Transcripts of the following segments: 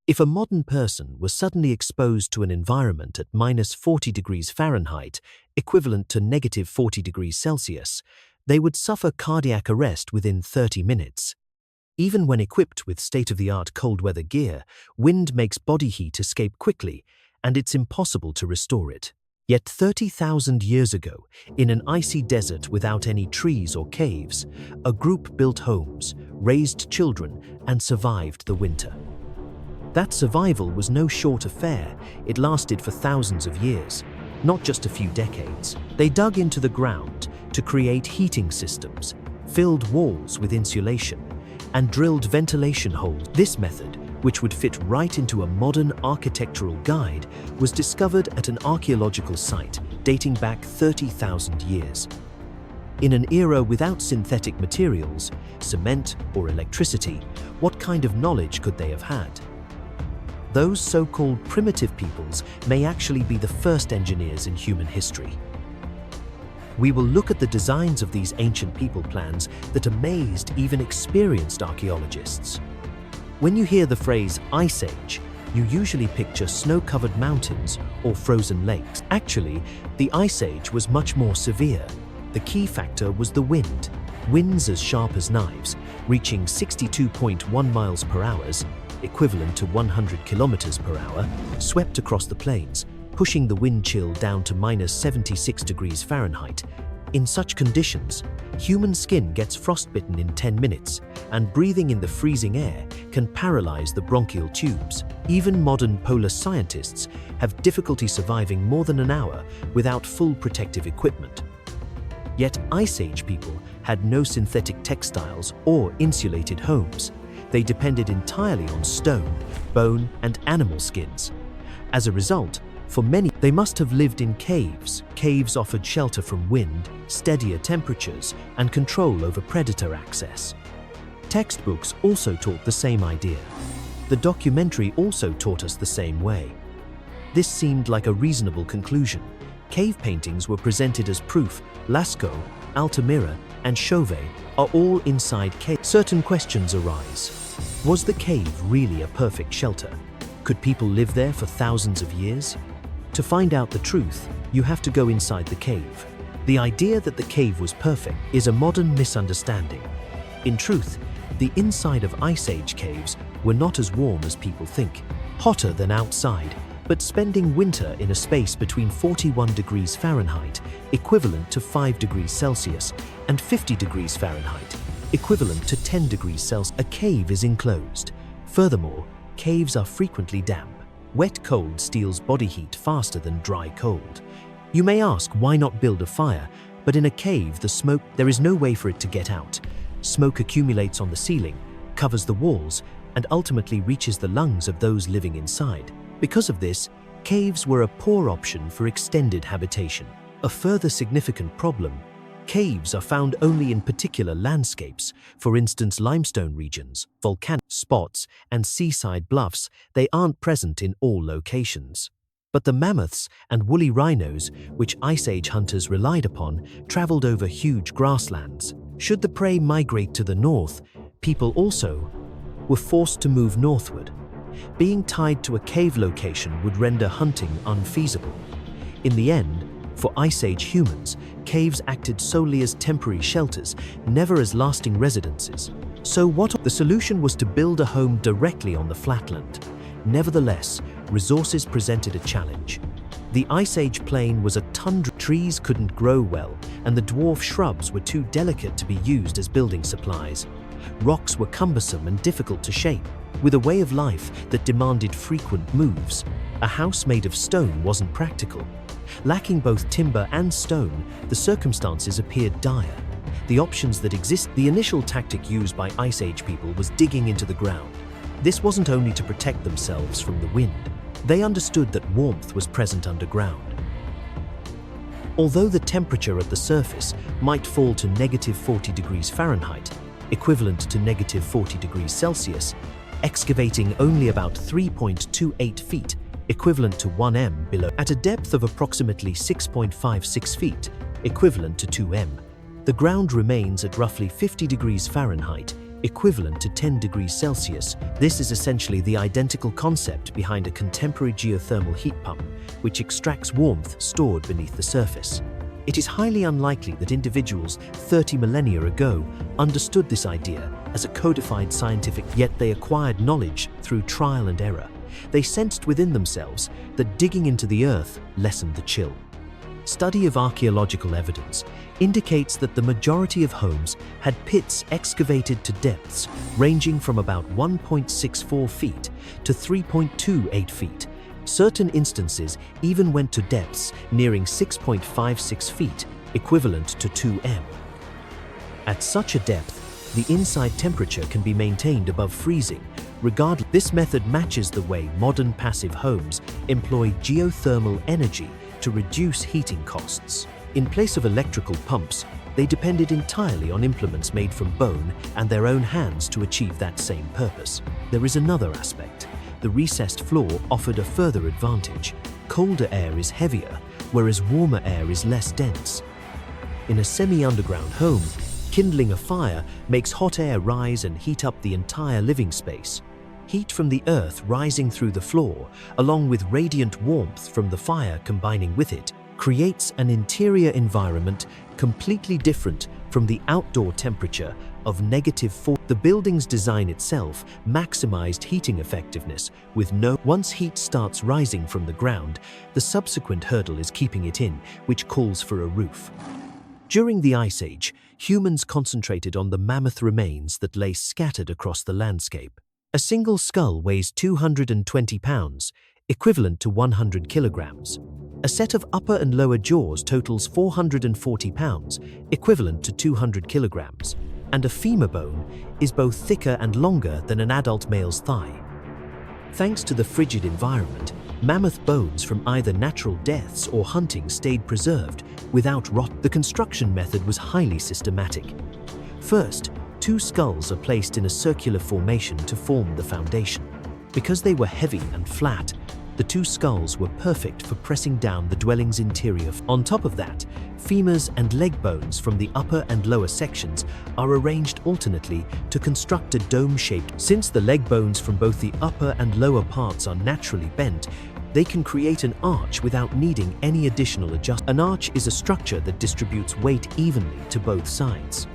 If a modern person was suddenly exposed to an environment at -40 degrees Fahrenheit, equivalent to -40 degrees Celsius, they would suffer cardiac arrest within 30 minutes. Even when equipped with state-of-the-art cold-weather gear, wind makes body heat escape quickly, and it's impossible to restore it. Yet 30,000 years ago, in an icy desert without any trees or caves, a group built homes, raised children, and survived the winter. That survival was no short affair. It lasted for thousands of years, not just a few decades. They dug into the ground to create heating systems, filled walls with insulation, and drilled ventilation holes. This method, which would fit right into a modern architectural guide, was discovered at an archaeological site dating back 30,000 years. In an era without synthetic materials, cement or electricity, what kind of knowledge could they have had? Those so-called primitive peoples may actually be the first engineers in human history. We will look at the designs of these ancient people plans that amazed even experienced archaeologists. When you hear the phrase Ice Age, you usually picture snow-covered mountains or frozen lakes. Actually, the Ice Age was much more severe. The key factor was the wind. Winds as sharp as knives, reaching 62.1 miles per hour, equivalent to 100 kilometers per hour, swept across the plains, pushing the wind chill down to -76 degrees Fahrenheit. In such conditions, human skin gets frostbitten in 10 minutes, and breathing in the freezing air can paralyze the bronchial tubes. Even modern polar scientists have difficulty surviving more than an hour without full protective equipment. Yet Ice Age people had no synthetic textiles or insulated homes. They depended entirely on stone, bone, and animal skins. As a result, for many, they must have lived in caves. Caves offered shelter from wind, steadier temperatures, and control over predator access. Textbooks also taught the same idea. The documentary also taught us the same way. This seemed like a reasonable conclusion. Cave paintings were presented as proof. Lascaux, Altamira, and Chauvet are all inside caves. Certain questions arise. Was the cave really a perfect shelter? Could people live there for thousands of years? To find out the truth, you have to go inside the cave. The idea that the cave was perfect is a modern misunderstanding. In truth, the inside of Ice Age caves were not as warm as people think. Hotter than outside, but spending winter in a space between 41 degrees Fahrenheit, equivalent to 5 degrees Celsius, and 50 degrees Fahrenheit, equivalent to 10 degrees Celsius. A cave is enclosed. Furthermore, caves are frequently damp. Wet cold steals body heat faster than dry cold. You may ask, why not build a fire? But in a cave, there is no way for it to get out. Smoke accumulates on the ceiling, covers the walls, and ultimately reaches the lungs of those living inside. Because of this, caves were a poor option for extended habitation. A further significant problem: caves are found only in particular landscapes, for instance limestone regions, volcanic spots, and seaside bluffs. They aren't present in all locations. But the mammoths and woolly rhinos, which Ice Age hunters relied upon, traveled over huge grasslands. Should the prey migrate to the north, people also were forced to move northward. Being tied to a cave location would render hunting unfeasible. In the end, for Ice Age humans, caves acted solely as temporary shelters, never as lasting residences. So the solution was to build a home directly on the flatland. Nevertheless, resources presented a challenge. The Ice Age plain was a tundra. Trees couldn't grow well, and the dwarf shrubs were too delicate to be used as building supplies. Rocks were cumbersome and difficult to shape. With a way of life that demanded frequent moves, a house made of stone wasn't practical. Lacking both timber and stone, the circumstances appeared dire. The options that exist. The initial tactic used by Ice Age people was digging into the ground. This wasn't only to protect themselves from the wind. They understood that warmth was present underground. Although the temperature at the surface might fall to -40 degrees Fahrenheit, equivalent to -40 degrees Celsius, excavating only about 3.28 feet, equivalent to 1 m below, at a depth of approximately 6.56 feet, equivalent to 2 m, the ground remains at roughly 50 degrees Fahrenheit, equivalent to 10 degrees Celsius. This is essentially the identical concept behind a contemporary geothermal heat pump, which extracts warmth stored beneath the surface. It is highly unlikely that individuals 30 millennia ago understood this idea as a codified scientific, yet they acquired knowledge through trial and error. They sensed within themselves that digging into the earth lessened the chill. Study of archaeological evidence indicates that the majority of homes had pits excavated to depths ranging from about 1.64 feet to 3.28 feet. Certain instances even went to depths nearing 6.56 feet, equivalent to 2 m. At such a depth, the inside temperature can be maintained above freezing. Regardless, this method matches the way modern passive homes employ geothermal energy to reduce heating costs. In place of electrical pumps, they depended entirely on implements made from bone and their own hands to achieve that same purpose. There is another aspect. The recessed floor offered a further advantage. Colder air is heavier, whereas warmer air is less dense. In a semi-underground home, kindling a fire makes hot air rise and heat up the entire living space. Heat from the earth rising through the floor, along with radiant warmth from the fire combining with it, creates an interior environment completely different from the outdoor temperature of -4. The building's design itself maximized heating effectiveness with once heat starts rising from the ground, the subsequent hurdle is keeping it in, which calls for a roof. During the Ice Age, humans concentrated on the mammoth remains that lay scattered across the landscape. A single skull weighs 220 pounds, equivalent to 100 kilograms. A set of upper and lower jaws totals 440 pounds, equivalent to 200 kilograms. And a femur bone is both thicker and longer than an adult male's thigh. Thanks to the frigid environment, mammoth bones from either natural deaths or hunting stayed preserved without rot. The construction method was highly systematic. First, 2 skulls are placed in a circular formation to form the foundation. Because they were heavy and flat, the 2 skulls were perfect for pressing down the dwelling's interior. On top of that, femurs and leg bones from the upper and lower sections are arranged alternately to construct a dome-shaped. Since the leg bones from both the upper and lower parts are naturally bent, they can create an arch without needing any additional adjustment. An arch is a structure that distributes weight evenly to both sides.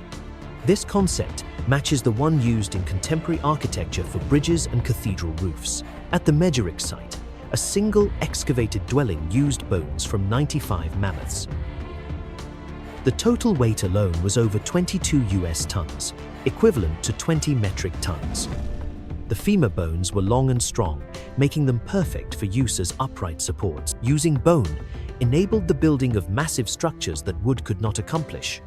This concept matches the one used in contemporary architecture for bridges and cathedral roofs. At the Prehistoric site, a single excavated dwelling used bones from 95 mammoths. The total weight alone was over 22 US tons, equivalent to 20 metric tons. The femur bones were long and strong, making them perfect for use as upright supports. Using bone enabled the building of massive structures that wood could not accomplish.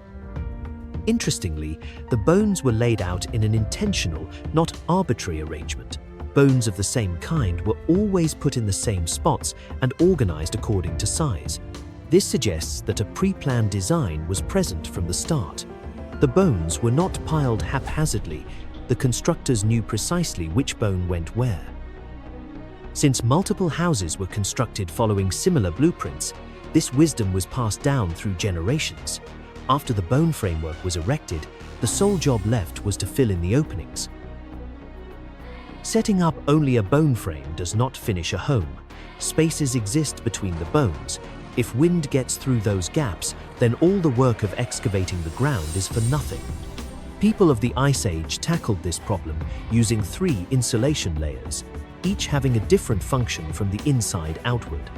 Interestingly, the bones were laid out in an intentional, not arbitrary arrangement. Bones of the same kind were always put in the same spots and organized according to size. This suggests that a pre-planned design was present from the start. The bones were not piled haphazardly. The constructors knew precisely which bone went where. Since multiple houses were constructed following similar blueprints, this wisdom was passed down through generations. After the bone framework was erected, the sole job left was to fill in the openings. Setting up only a bone frame does not finish a home. Spaces exist between the bones. If wind gets through those gaps, then all the work of excavating the ground is for nothing. People of the Ice Age tackled this problem using 3 insulation layers, each having a different function from the inside outward.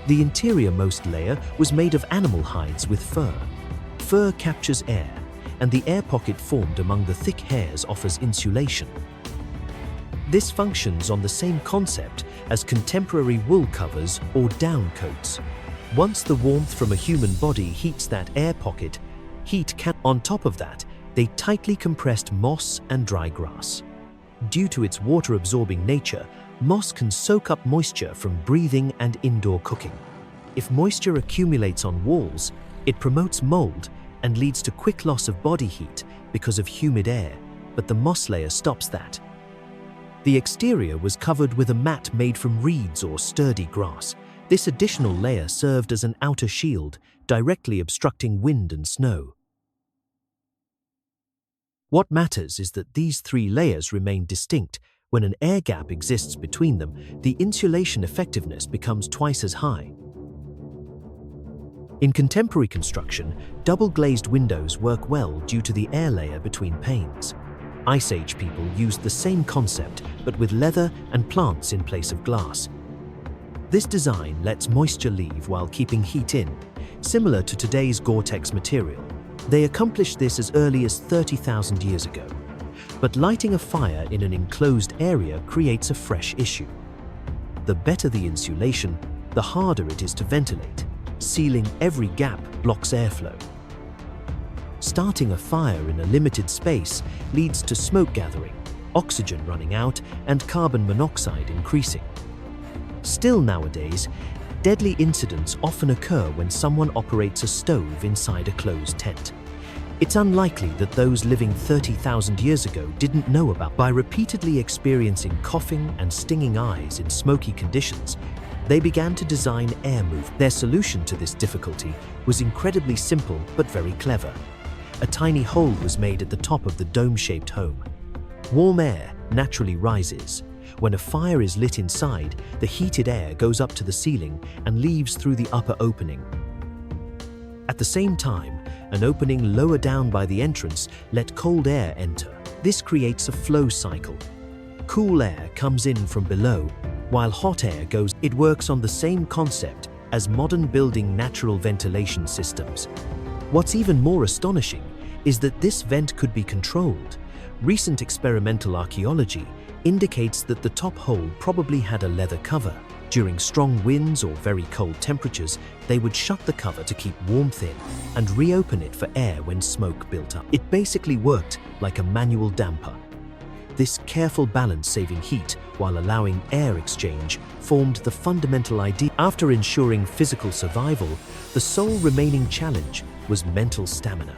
The interior-most layer was made of animal hides with fur. Fur captures air, and the air pocket formed among the thick hairs offers insulation. This functions on the same concept as contemporary wool covers or down coats. Once the warmth from a human body heats that air pocket, on top of that, they tightly compressed moss and dry grass. Due to its water-absorbing nature, moss can soak up moisture from breathing and indoor cooking. If moisture accumulates on walls, it promotes mold and leads to quick loss of body heat because of humid air, but the moss layer stops that. The exterior was covered with a mat made from reeds or sturdy grass. This additional layer served as an outer shield, directly obstructing wind and snow. What matters is that these three layers remain distinct. When an air gap exists between them, the insulation effectiveness becomes twice as high. In contemporary construction, double-glazed windows work well due to the air layer between panes. Ice Age people used the same concept, but with leather and plants in place of glass. This design lets moisture leave while keeping heat in, similar to today's Gore-Tex material. They accomplished this as early as 30,000 years ago. But lighting a fire in an enclosed area creates a fresh issue. The better the insulation, the harder it is to ventilate. Sealing every gap blocks airflow. Starting a fire in a limited space leads to smoke gathering, oxygen running out, and carbon monoxide increasing. Still nowadays, deadly incidents often occur when someone operates a stove inside a closed tent. It's unlikely that those living 30,000 years ago didn't know about. By repeatedly experiencing coughing and stinging eyes in smoky conditions, they began to design air movement. Their solution to this difficulty was incredibly simple but very clever. A tiny hole was made at the top of the dome-shaped home. Warm air naturally rises. When a fire is lit inside, the heated air goes up to the ceiling and leaves through the upper opening. At the same time, an opening lower down by the entrance let cold air enter. This creates a flow cycle. Cool air comes in from below, while hot air goes. It works on the same concept as modern building natural ventilation systems. What's even more astonishing is that this vent could be controlled. Recent experimental archaeology indicates that the top hole probably had a leather cover. During strong winds or very cold temperatures, they would shut the cover to keep warmth in and reopen it for air when smoke built up. It basically worked like a manual damper. This careful balance saving heat while allowing air exchange formed the fundamental idea. After ensuring physical survival, the sole remaining challenge was mental stamina.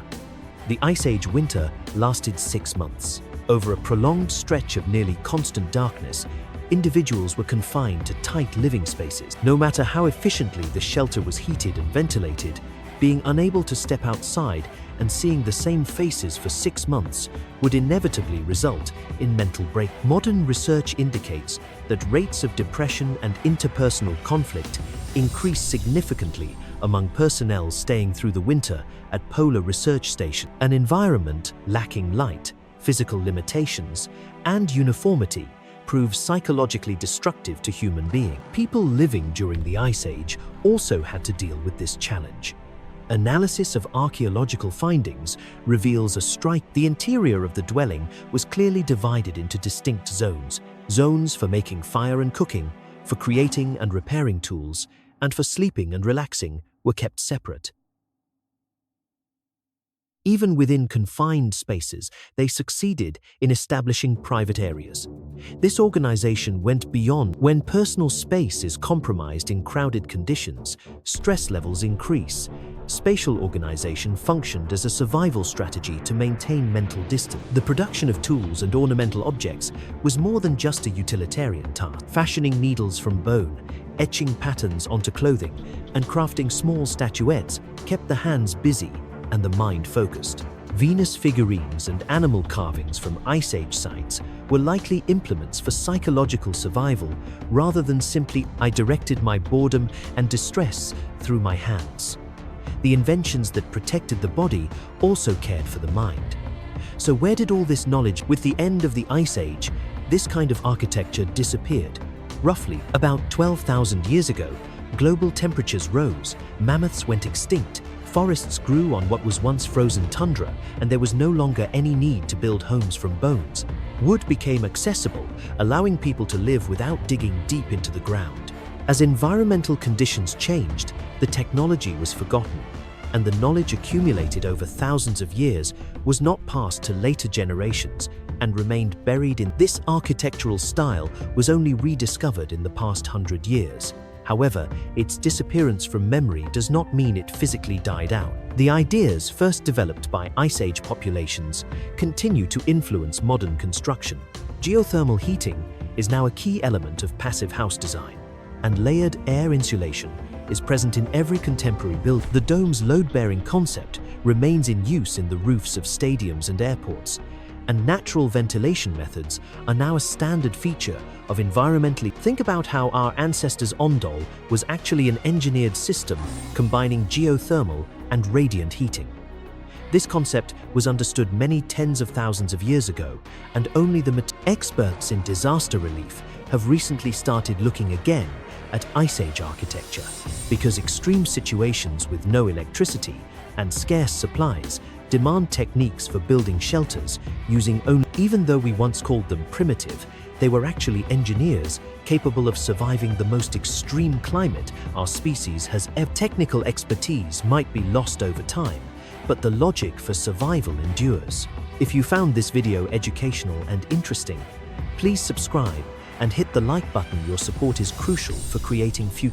The Ice Age winter lasted 6 months. Over a prolonged stretch of nearly constant darkness, individuals were confined to tight living spaces. No matter how efficiently the shelter was heated and ventilated, being unable to step outside and seeing the same faces for 6 months would inevitably result in mental break. Modern research indicates that rates of depression and interpersonal conflict increase significantly among personnel staying through the winter at polar research stations. An environment lacking light, physical limitations, and uniformity proves psychologically destructive to human beings. People living during the Ice Age also had to deal with this challenge. Analysis of archaeological findings reveals a strike. The interior of the dwelling was clearly divided into distinct zones. Zones for making fire and cooking, for creating and repairing tools, and for sleeping and relaxing were kept separate. Even within confined spaces, they succeeded in establishing private areas. This organization went beyond. When personal space is compromised in crowded conditions, stress levels increase. Spatial organization functioned as a survival strategy to maintain mental distance. The production of tools and ornamental objects was more than just a utilitarian task. Fashioning needles from bone, etching patterns onto clothing, and crafting small statuettes kept the hands busy and the mind focused. Venus figurines and animal carvings from Ice Age sites were likely implements for psychological survival rather than simply "I directed my boredom and distress through my hands." The inventions that protected the body also cared for the mind. So where did all this knowledge? With the end of the Ice Age, this kind of architecture disappeared. Roughly about 12,000 years ago, global temperatures rose, mammoths went extinct, forests grew on what was once frozen tundra, and there was no longer any need to build homes from bones. Wood became accessible, allowing people to live without digging deep into the ground. As environmental conditions changed, the technology was forgotten, and the knowledge accumulated over thousands of years was not passed to later generations and remained buried in. This architectural style was only rediscovered in the past 100 years. However, its disappearance from memory does not mean it physically died out. The ideas first developed by Ice Age populations continue to influence modern construction. Geothermal heating is now a key element of passive house design, and layered air insulation is present in every contemporary building. The dome's load-bearing concept remains in use in the roofs of stadiums and airports, and natural ventilation methods are now a standard feature of environmentally. Think about how our ancestors' ondol was actually an engineered system combining geothermal and radiant heating. This concept was understood many tens of thousands of years ago, and only the experts in disaster relief have recently started looking again at Ice Age architecture, because extreme situations with no electricity and scarce supplies demand techniques for building shelters using only. Even though we once called them primitive, they were actually engineers capable of surviving the most extreme climate our species has ever. Technical expertise might be lost over time, but the logic for survival endures. If you found this video educational and interesting, please subscribe and hit the like button. Your support is crucial for creating future